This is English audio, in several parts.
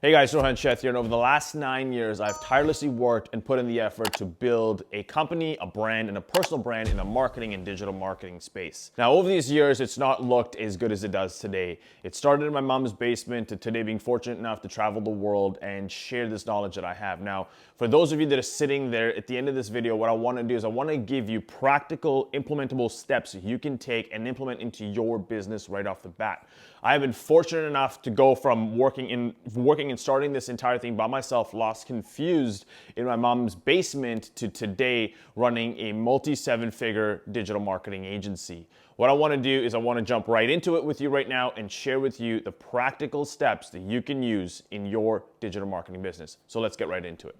Hey guys, Rohan Sheth here, and over the last 9 years, I've tirelessly worked and put in the effort to build a company, a brand, and a personal brand in the marketing and digital marketing space. Now, over these years, it's not looked as good as it does today. It started in my mom's basement to today being fortunate enough to travel the world and share this knowledge that I have. Now, for those of you that are sitting there at the end of this video, what I want to do is I want to give you practical, implementable steps you can take and implement into your business right off the bat. I've been fortunate enough to go from working and starting this entire thing by myself, lost confused in my mom's basement, to today running a multi-7-figure digital marketing agency. What I want to do is I want to jump right into it with you right now and share with you the practical steps that you can use in your digital marketing business. So let's get right into it.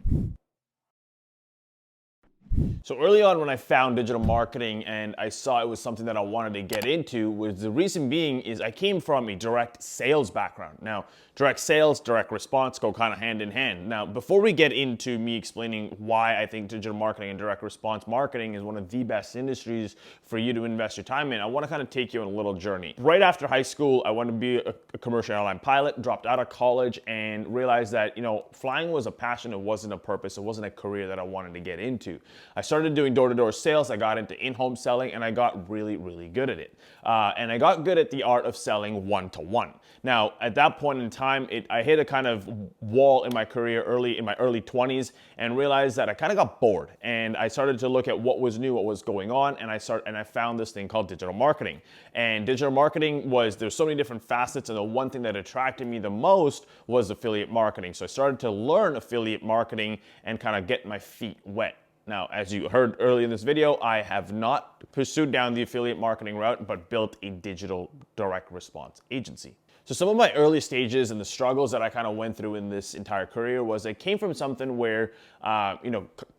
So early on when I found digital marketing and I saw it was something that I wanted to get into, was the reason being is I came from a direct sales background. Now, direct sales, direct response go kind of hand in hand. Now, before we get into me explaining why I think digital marketing and direct response marketing is one of the best industries for you to invest your time in, I want to kind of take you on a little journey. Right after high school, I wanted to be a commercial airline pilot, dropped out of college and realized that, flying was a passion, it wasn't a purpose, it wasn't a career that I wanted to get into. I started doing door-to-door sales, I got into in-home selling, and I got really, really good at it. And I got good at the art of selling one-to-one. Now, at that point in time, I hit a kind of wall in my career in my early 20s and realized that I kind of got bored. And I started to look at what was new, what was going on, and I found this thing called digital marketing. And digital marketing there's so many different facets, and the one thing that attracted me the most was affiliate marketing. So I started to learn affiliate marketing and kind of get my feet wet. Now, as you heard earlier in this video, I have not pursued down the affiliate marketing route, but built a digital direct response agency. So some of my early stages and the struggles that I kind of went through in this entire career was I came from something where,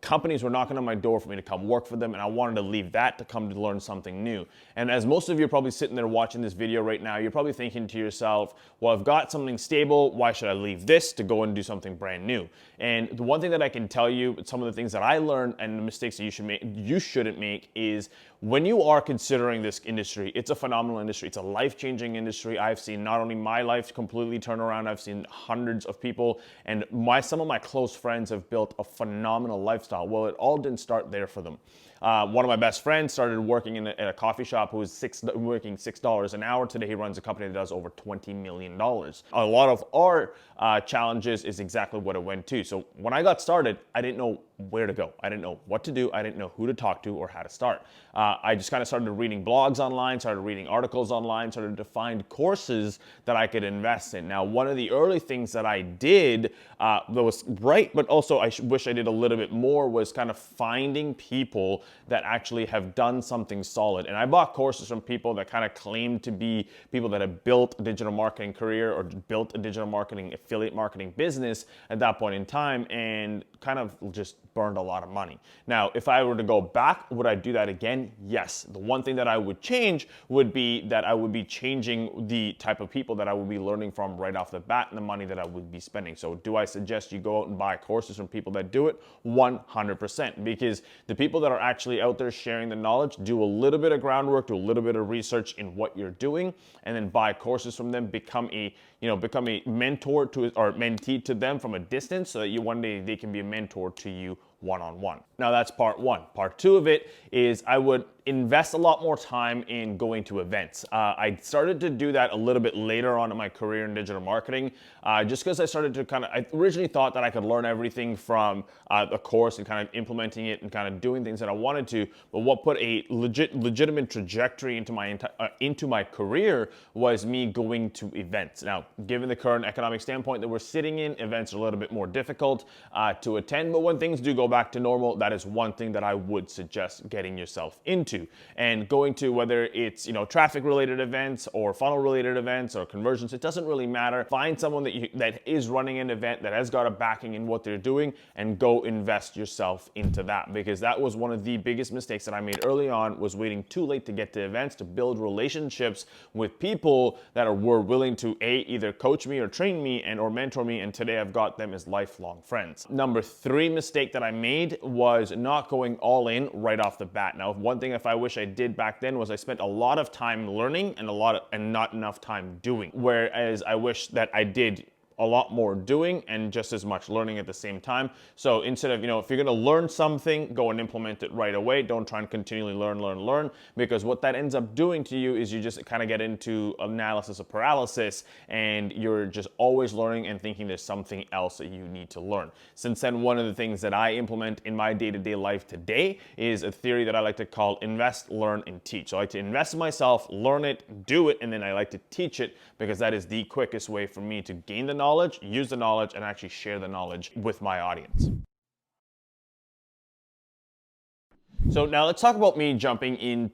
companies were knocking on my door for me to come work for them, and I wanted to leave that to come to learn something new. And as most of you are probably sitting there watching this video right now, you're probably thinking to yourself, well, I've got something stable, why should I leave this to go and do something brand new? And the one thing that I can tell you, some of the things that I learned and the mistakes that you shouldn't make is when you are considering this industry, it's a phenomenal industry. It's a life-changing industry. I've seen not only my life completely turn around, I've seen hundreds of people, and some of my close friends have built a phenomenal lifestyle. Well, it all didn't start there for them. One of my best friends started working at a coffee shop who was working $6 an hour. Today he runs a company that does over $20 million. A lot of our challenges is exactly what it went to. So when I got started, I didn't know where to go. I didn't know what to do. I didn't know who to talk to or how to start. I just kind of started reading blogs online, started reading articles online, started to find courses that I could invest in. Now, one of the early things that I did that was right, but also I wish I did a little bit more, was kind of finding people that actually have done something solid. And I bought courses from people that kind of claimed to be people that have built a digital marketing career or built a digital marketing affiliate marketing business at that point in time, and kind of just burned a lot of money. Now, if I were to go back, would I do that again? Yes. The one thing that I would change would be that I would be changing the type of people that I would be learning from right off the bat and the money that I would be spending. So do I suggest you go out and buy courses from people that do it? 100%. Because the people that are actually out there sharing the knowledge, do a little bit of groundwork, do a little bit of research in what you're doing, and then buy courses from them, become a mentor to or mentee to them from a distance, so that one day they can be a mentor to you one-on-one. Now that's part one. Part two of it is I would invest a lot more time in going to events. I started to do that a little bit later on in my career in digital marketing, just because I started to I originally thought that I could learn everything from a course and kind of implementing it and kind of doing things that I wanted to, but what put a legitimate trajectory into my career was me going to events. Now, given the current economic standpoint that we're sitting in, events are a little bit more difficult to attend, but when things do go back to normal, that is one thing that I would suggest getting yourself into. And going to, whether it's traffic related events or funnel related events or conversions, it doesn't really matter. Find someone that is running an event, that has got a backing in what they're doing, and go invest yourself into that, because that was one of the biggest mistakes that I made early on, was waiting too late to get to events, to build relationships with people that were willing to either coach me or train me or mentor me, and today I've got them as lifelong friends. Number 3 mistake that I made was not going all in right off the bat. Now, one thing if I wish I did back then was I spent a lot of time learning and not enough time doing. Whereas I wish that I did a lot more doing and just as much learning at the same time. So instead of, if you're going to learn something, go and implement it right away. Don't try and continually learn, because what that ends up doing to you is you just kind of get into analysis of paralysis, and you're just always learning and thinking there's something else that you need to learn. Since then, one of the things that I implement in my day-to-day life today is a theory that I like to call invest, learn, and teach. So I like to invest in myself, learn it, do it, and then I like to teach it, because that is the quickest way for me to gain the knowledge, use the knowledge, and actually share the knowledge with my audience. So now let's talk about me jumping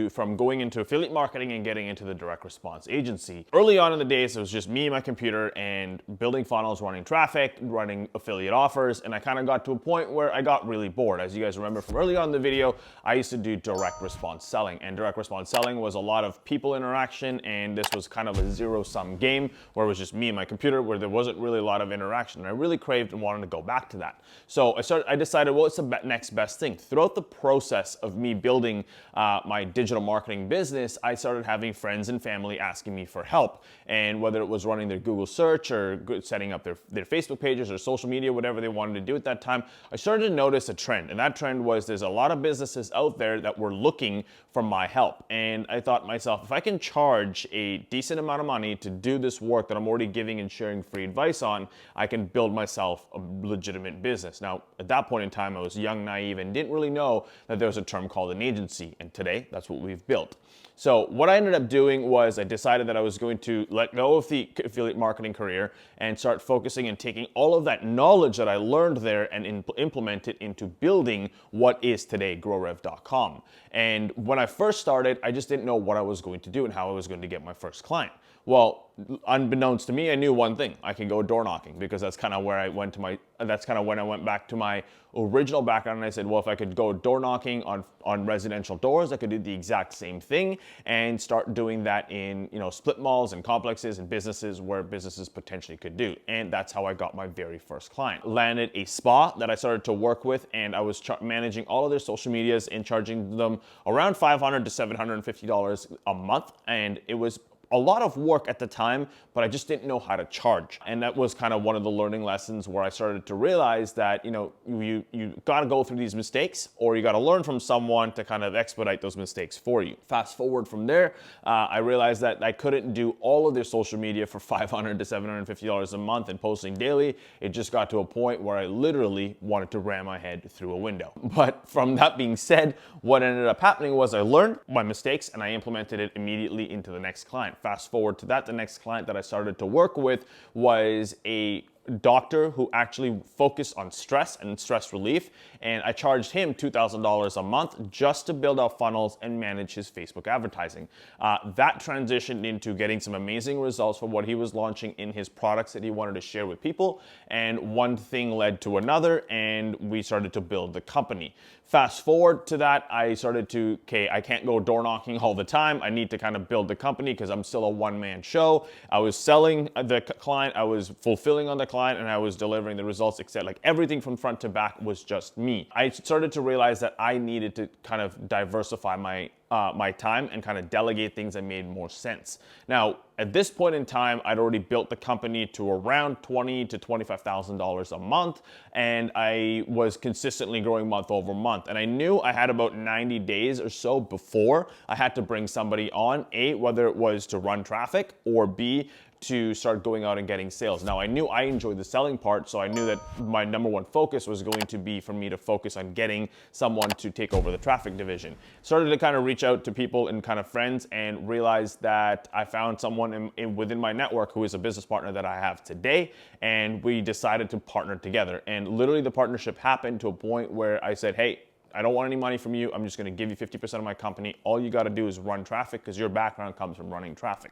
from going into affiliate marketing and getting into the direct response agency. Early on in the days, it was just me and my computer and building funnels, running traffic, running affiliate offers, and I kind of got to a point where I got really bored. As you guys remember from early on in the video, I used to do direct response selling, and direct response selling was a lot of people interaction, and this was kind of a zero-sum game where it was just me and my computer, where there wasn't really a lot of interaction, and I really craved and wanted to go back to that. So I decided, what's the next best thing? Throughout the process of me building my digital marketing business, I started having friends and family asking me for help. And whether it was running their Google search or setting up their Facebook pages or social media, whatever they wanted to do at that time, I started to notice a trend. And that trend was there's a lot of businesses out there that were looking for my help. And I thought to myself, if I can charge a decent amount of money to do this work that I'm already giving and sharing free advice on, I can build myself a legitimate business. Now, at that point in time, I was young, naive, and didn't really know that there was a term called an agency, and today that's what we've built. So what I ended up doing was I decided that I was going to let go of the affiliate marketing career and start focusing and taking all of that knowledge that I learned there and implement it into building what is today GrowRev.com. And when I first started, I just didn't know what I was going to do and how I was going to get my first client. Well, unbeknownst to me, I knew one thing: I could go door knocking, because that's kind of where I went to that's kind of when I went back to my original background, and I said, well, if I could go door knocking on residential doors, I could do the exact same thing and start doing that in, split malls and complexes and businesses where businesses potentially could do. And that's how I got my very first client. Landed a spa that I started to work with, and I was managing all of their social medias and charging them around $500 to $750 a month. And it was a lot of work at the time, but I just didn't know how to charge. And that was kind of one of the learning lessons where I started to realize that, you got to go through these mistakes, or you got to learn from someone to kind of expedite those mistakes for you. Fast forward from there, I realized that I couldn't do all of their social media for $500 to $750 a month and posting daily. It just got to a point where I literally wanted to ram my head through a window. But from that being said, what ended up happening was I learned my mistakes and I implemented it immediately into the next client. Fast forward to that, the next client that I started to work with was a doctor who actually focused on stress and stress relief, and I charged him $2,000 a month just to build out funnels and manage his Facebook advertising. That transitioned into getting some amazing results for what he was launching in his products that he wanted to share with people, and one thing led to another, and we started to build the company. Fast forward to that, I started to, I can't go door knocking all the time. I need to kind of build the company because I'm still a one-man show. I was selling the client, I was fulfilling on the client, and I was delivering the results, except like everything from front to back was just me. I started to realize that I needed to kind of diversify my time and kind of delegate things that made more sense. Now, at this point in time, I'd already built the company to around $20,000 to $25,000 a month, and I was consistently growing month over month. And I knew I had about 90 days or so before I had to bring somebody on, A, whether it was to run traffic, or B, to start going out and getting sales. Now, I knew I enjoyed the selling part, so I knew that my number one focus was going to be for me to focus on getting someone to take over the traffic division. Started to kind of reach out to people and kind of friends, and realized that I found someone within my network who is a business partner that I have today, and we decided to partner together. And literally the partnership happened to a point where I said, hey, I don't want any money from you. I'm just going to give you 50% of my company. All you got to do is run traffic, because your background comes from running traffic.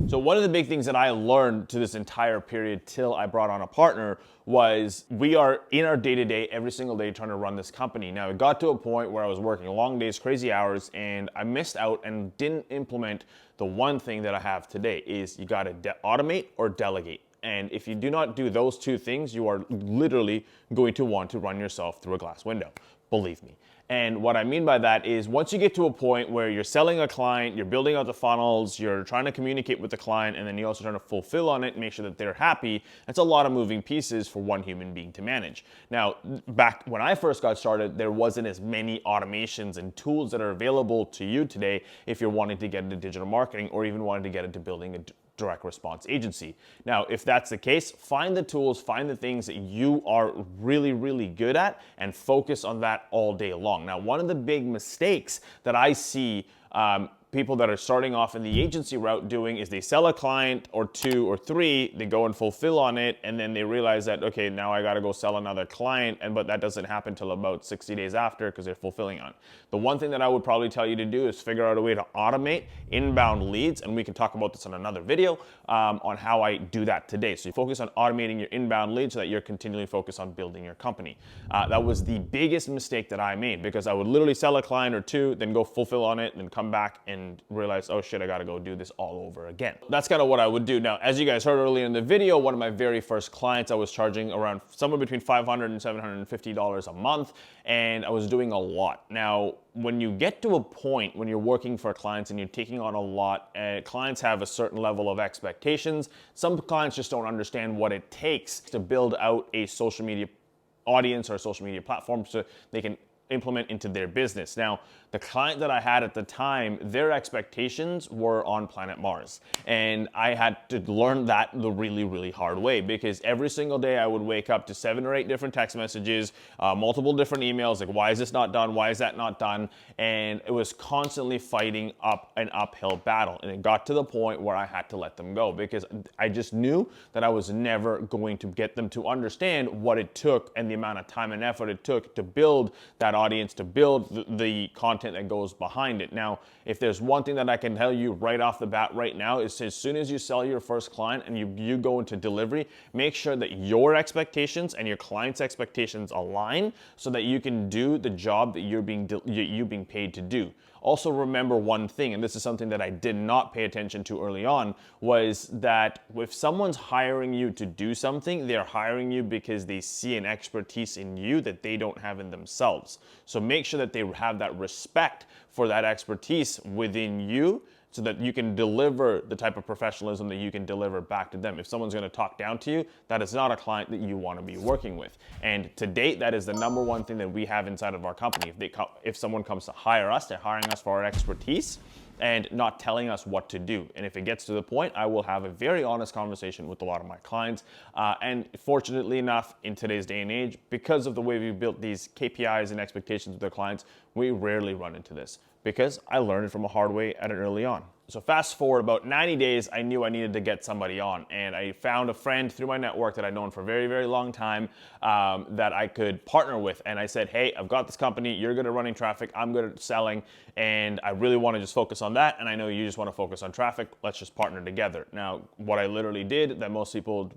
So one of the big things that I learned to this entire period till I brought on a partner was we are in our day-to-day every single day trying to run this company. Now, it got to a point where I was working long days, crazy hours, and I missed out and didn't implement the one thing that I have today is you got to automate or delegate. And if you do not do those two things, you are literally going to want to run yourself through a glass window. Believe me. And what I mean by that is once you get to a point where you're selling a client, you're building out the funnels, you're trying to communicate with the client, and then you're also trying to fulfill on it and make sure that they're happy, that's a lot of moving pieces for one human being to manage. Now, back when I first got started, there wasn't as many automations and tools that are available to you today if you're wanting to get into digital marketing or even wanting to get into building a direct response agency. Now, if that's the case, find the tools, find the things that you are really, really good at and focus on that all day long. Now, one of the big mistakes that I see people that are starting off in the agency route doing is they sell a client or two or three, they go and fulfill on it, and then they realize that, okay, now I gotta go sell another client, but that doesn't happen till about 60 days after because they're fulfilling on. The one thing that I would probably tell you to do is figure out a way to automate inbound leads, and we can talk about this in another video on how I do that today. So you focus on automating your inbound leads so that you're continually focused on building your company. That was the biggest mistake that I made because I would literally sell a client or two, then go fulfill on it, then come back and realize, oh shit, I gotta go do this all over again. That's kind of what I would do. Now, as you guys heard earlier in the video, one of my very first clients, I was charging around somewhere between $500 and $750 a month, and I was doing a lot. Now, when you get to a point when you're working for clients and you're taking on a lot, clients have a certain level of expectations. Some clients just don't understand what it takes to build out a social media audience or a social media platform so they can implement into their business. Now, the client that I had at the time, their expectations were on planet Mars. And I had to learn that the really, really hard way because every single day I would wake up to 7 or 8 different text messages, multiple different emails, like why is this not done? Why is that not done? And it was constantly fighting up an uphill battle. And it got to the point where I had to let them go because I just knew that I was never going to get them to understand what it took and the amount of time and effort it took to build that audience, to build the content that goes behind it. Now, if there's one thing that I can tell you right off the bat right now is as soon as you sell your first client and you go into delivery, make sure that your expectations and your client's expectations align so that you can do the job that you're being paid to do. Also remember one thing, and this is something that I did not pay attention to early on, was that if someone's hiring you to do something, they're hiring you because they see an expertise in you that they don't have in themselves. So make sure that they have that respect for that expertise within you so that you can deliver the type of professionalism that you can deliver back to them. If someone's gonna talk down to you, that is not a client that you wanna be working with. And to date, that is the number one thing that we have inside of our company. If someone comes to hire us, they're hiring us for our expertise and not telling us what to do. And if it gets to the point, I will have a very honest conversation with a lot of my clients. And fortunately enough, in today's day and age, because of the way we built these KPIs and expectations with our clients, we rarely run into this because I learned it from a hard way at it early on. So fast forward about 90 days, I knew I needed to get somebody on, and I found a friend through my network that I'd known for a very, very long time that I could partner with. And I said, hey, I've got this company, you're good at running traffic, I'm good at selling, and I really want to just focus on that, and I know you just want to focus on traffic, let's just partner together. Now, what I literally did that most people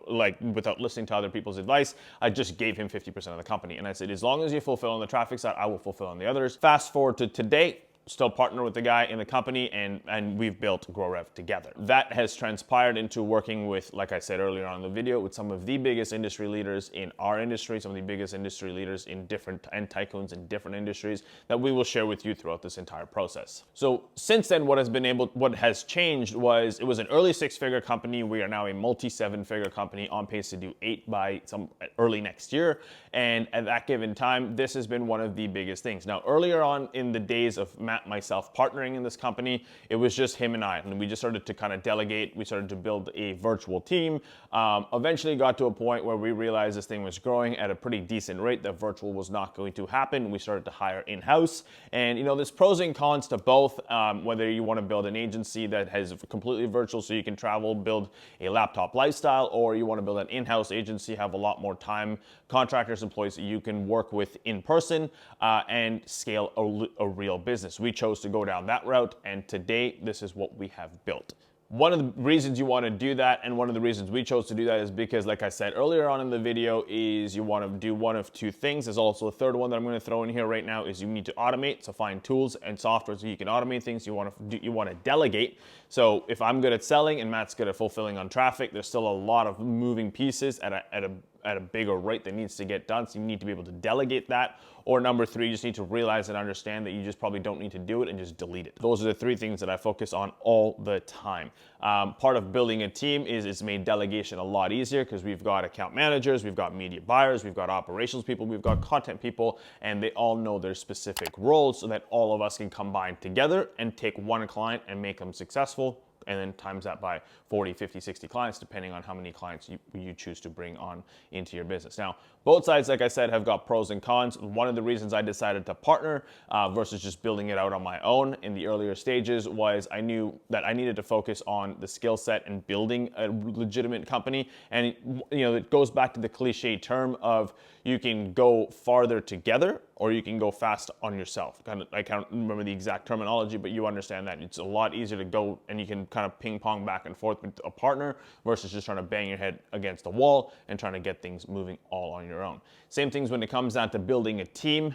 like without listening to other people's advice, I just gave him 50% of the company. And I said, as long as you fulfill on the traffic side, I will fulfill on the others. Fast forward to today, still partner with the guy in the company, and we've built GrowRev together. That has transpired into working with, like I said earlier on in the video, with some of the biggest industry leaders in our industry, some of the biggest industry leaders in different and tycoons in different industries that we will share with you throughout this entire process. So since then, what has changed was it was an early 6-figure company. We are now a multi 7-figure company on pace to do 8 by some early next year. And at that given time, this has been one of the biggest things. Now, earlier on in the days of myself partnering in this company, it was just him and I, and we just started to kind of delegate. We started to build a virtual team. Eventually got to a point where we realized this thing was growing at a pretty decent rate, that virtual was not going to happen. We started to hire in-house, and there's pros and cons to both, whether you want to build an agency that has completely virtual so you can travel, build a laptop lifestyle, or you want to build an in-house agency, have a lot more time, contractors, employees that you can work with in person, and scale a real business. We chose to go down that route, and today this is what we have built. One of the reasons you want to do that, and one of the reasons we chose to do that, is because, like I said earlier on in the video, is you want to do one of two things. There's also a third one that I'm going to throw in here right now, is you need to automate. So find tools and software so you can automate things. You want to delegate. So if I'm good at selling and Matt's good at fulfilling on traffic, there's still a lot of moving pieces at at a bigger rate that needs to get done. So you need to be able to delegate that. Or number three, you just need to realize and understand that you just probably don't need to do it and just delete it. Those are the three things that I focus on all the time. Part of building a team is it's made delegation a lot easier because we've got account managers, we've got media buyers, we've got operations people, we've got content people, and they all know their specific roles so that all of us can combine together and take one client and make them successful, and then times that by 40, 50, 60 clients, depending on how many clients you choose to bring on into your business. Now, both sides, like I said, have got pros and cons. One of the reasons I decided to partner versus just building it out on my own in the earlier stages was I knew that I needed to focus on the skill set and building a legitimate company. And it goes back to the cliche term of you can go farther together or you can go fast on yourself. I can't remember the exact terminology, but you understand that. It's a lot easier to go and you can kind of ping pong back and forth with a partner versus just trying to bang your head against a wall and trying to get things moving all on your own. Same things when it comes down to building a team.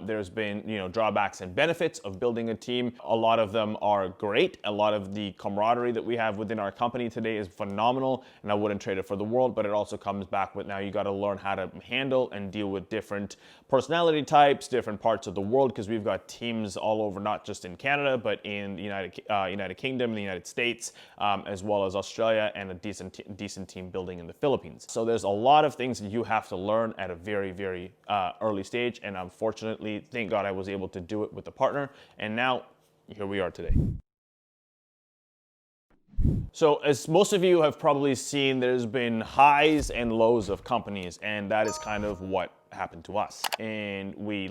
There's been drawbacks and benefits of building a team. A lot of them are great. A lot of the camaraderie that we have within our company today is phenomenal, and I wouldn't trade it for the world, but it also comes back with now you got to learn how to handle and deal with different personality types, different parts of the world, because we've got teams all over, not just in Canada, but in the United Kingdom, the United States, as well as Australia, and a decent team building in the Philippines. So there's a lot of things that you have to learn at a very, very early stage, and unfortunately, thank God I was able to do it with a partner, and now here we are today. So as most of you have probably seen, there's been highs and lows of companies, and that is kind of what happened to us. And we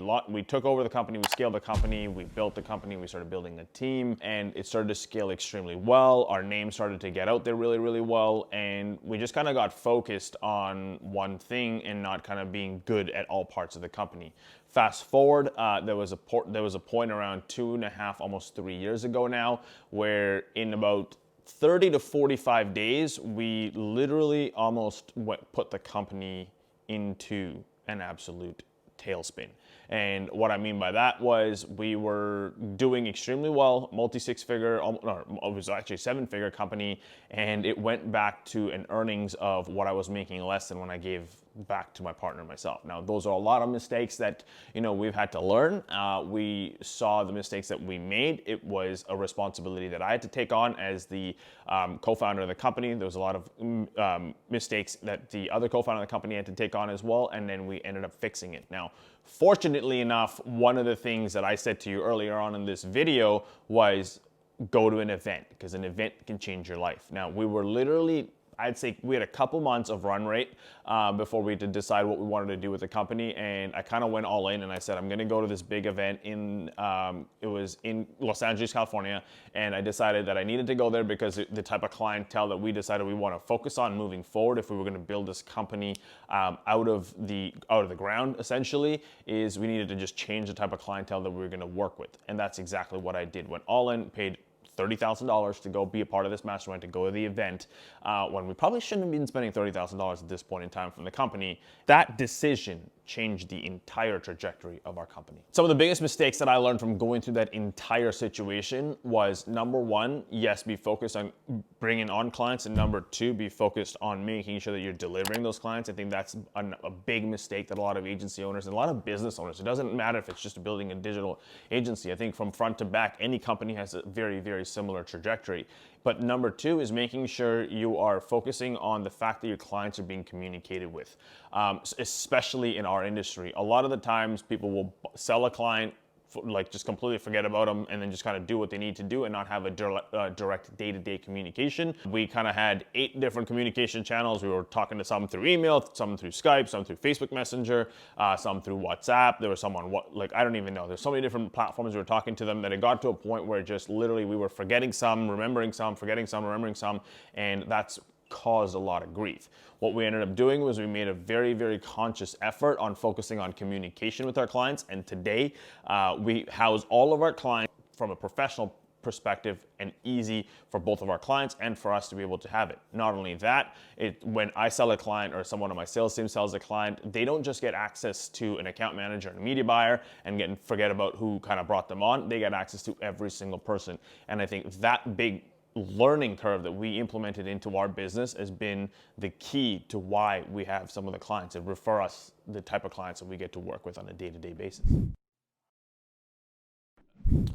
took over the company, we scaled the company, we built the company, we started building a team, and it started to scale extremely well. Our name started to get out there really, really well, and we just kind of got focused on one thing and not kind of being good at all parts of the company. Fast forward, there was a point around 2.5, almost 3 years ago now, where in about 30 to 45 days, we literally almost put the company into an absolute tailspin. And what I mean by that was we were doing extremely well, multi-six-figure, or it was actually 7-figure company, and it went back to an earnings of what I was making less than when I gave back to my partner and myself. Now, those are a lot of mistakes that we've had to learn. We saw the mistakes that we made. It was a responsibility that I had to take on as the co-founder of the company. There was a lot of mistakes that the other co-founder of the company had to take on as well, and then we ended up fixing it. Now, fortunately enough, one of the things that I said to you earlier on in this video was go to an event, because an event can change your life. Now, we were literally, I'd say we had a couple months of run rate before we had to decide what we wanted to do with the company, and I kind of went all in and I said I'm going to go to this big event it was in Los Angeles, California, and I decided that I needed to go there because the type of clientele that we decided we want to focus on moving forward if we were going to build this company out of the ground, essentially, is we needed to just change the type of clientele that we were going to work with, and that's exactly what I did. Went all in, paid $30,000 to go be a part of this mastermind, to go to the event, when we probably shouldn't have been spending $30,000 at this point in time from the company. That decision changed the entire trajectory of our company. Some of the biggest mistakes that I learned from going through that entire situation was, number one, yes, be focused on bringing on clients, and number two, be focused on making sure that you're delivering those clients. I think that's a big mistake that a lot of agency owners and a lot of business owners, it doesn't matter if it's just building a digital agency. I think from front to back, any company has a very, very similar trajectory. But number two is making sure you are focusing on the fact that your clients are being communicated with, especially in our industry. A lot of the times people will sell a client, just completely forget about them, and then just kind of do what they need to do and not have a direct day-to-day communication. We kind of had 8 different communication channels. We were talking to some through email, some through Skype, some through Facebook Messenger, some through WhatsApp. There was some on I don't even know. There's so many different platforms we were talking to them that it got to a point where just literally we were forgetting some, remembering some, forgetting some, remembering some, and that's caused a lot of grief. What we ended up doing was we made a very, very conscious effort on focusing on communication with our clients, and today we house all of our clients from a professional perspective and easy for both of our clients and for us to be able to have it. Not only that, when I sell a client or someone on my sales team sells a client, they don't just get access to an account manager and a media buyer and forget about who kind of brought them on. They get access to every single person. And I think that big learning curve that we implemented into our business has been the key to why we have some of the clients that refer us the type of clients that we get to work with on a day-to-day basis.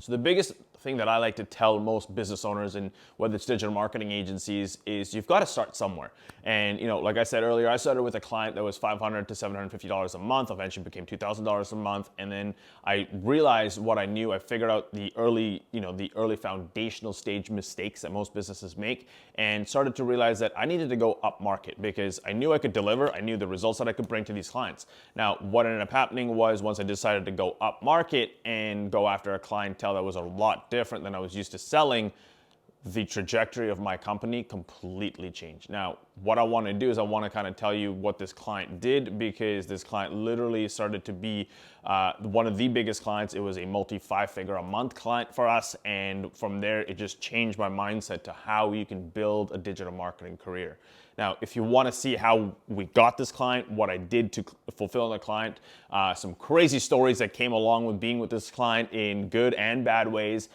So the biggest thing that I like to tell most business owners, and whether it's digital marketing agencies, is you've got to start somewhere. And like I said earlier, I started with a client that was $500 to $750 a month, eventually became $2,000 a month. And then I realized what I knew. I figured out the early foundational stage mistakes that most businesses make, and started to realize that I needed to go up market because I knew I could deliver. I knew the results that I could bring to these clients. Now, what ended up happening was once I decided to go up market and go after a clientele that was a lot different than I was used to selling, the trajectory of my company completely changed. Now, what I want to do is I want to kind of tell you what this client did, because this client literally started to be one of the biggest clients. It was a multi-5-figure a month client for us. And from there, it just changed my mindset to how you can build a digital marketing career. Now, if you want to see how we got this client, what I did to fulfill the client, some crazy stories that came along with being with this client in good and bad ways,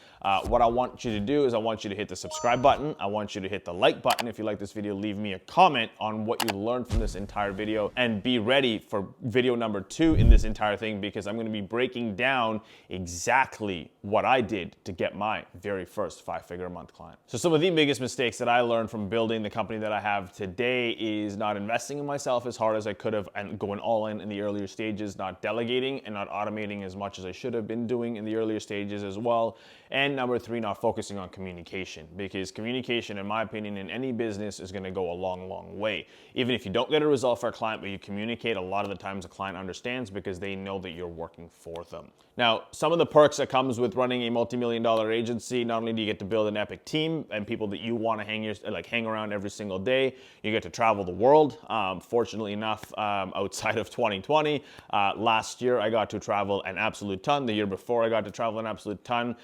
what I want you to do is I want you to hit the subscribe button. I want you to hit the like button. If you like this video, leave me a comment on what you learned from this entire video, and be ready for video number 2 in this entire thing, because I'm going to be breaking down exactly what I did to get my very first 5-figure a month client. So some of the biggest mistakes that I learned from building the company that I have today is not investing in myself as hard as I could have and going all in the earlier stages, not delegating and not automating as much as I should have been doing in the earlier stages as well. And number 3, not focusing on communication, because communication, in my opinion, in any business is going to go a long, long way. Even if you don't get a result for a client, but you communicate, a lot of the times the client understands because they know that you're working for them. Now, some of the perks that comes with running a multi-million-dollar agency, not only do you get to build an epic team and people that you want to hang around every single day, you get to travel the world. Fortunately enough, outside of 2020, last year I got to travel an absolute ton. The year before I got to travel an absolute ton.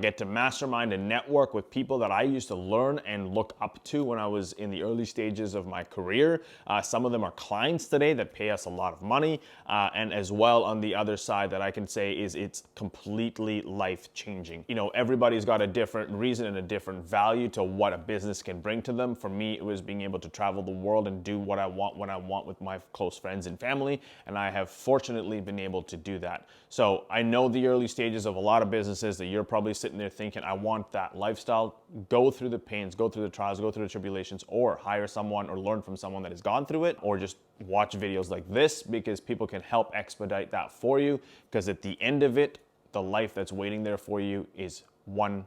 Get to mastermind and network with people that I used to learn and look up to when I was in the early stages of my career. Some of them are clients today that pay us a lot of money. And as well, on the other side, that I can say is it's completely life-changing. Everybody's got a different reason and a different value to what a business can bring to them. For me, it was being able to travel the world and do what I want when I want with my close friends and family. And I have fortunately been able to do that. So I know the early stages of a lot of businesses that you're probably sitting there thinking, I want that lifestyle. Go through the pains, go through the trials, go through the tribulations, or hire someone or learn from someone that has gone through it, or just watch videos like this, because people can help expedite that for you. Because at the end of it, the life that's waiting there for you is 100%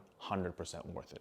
worth it.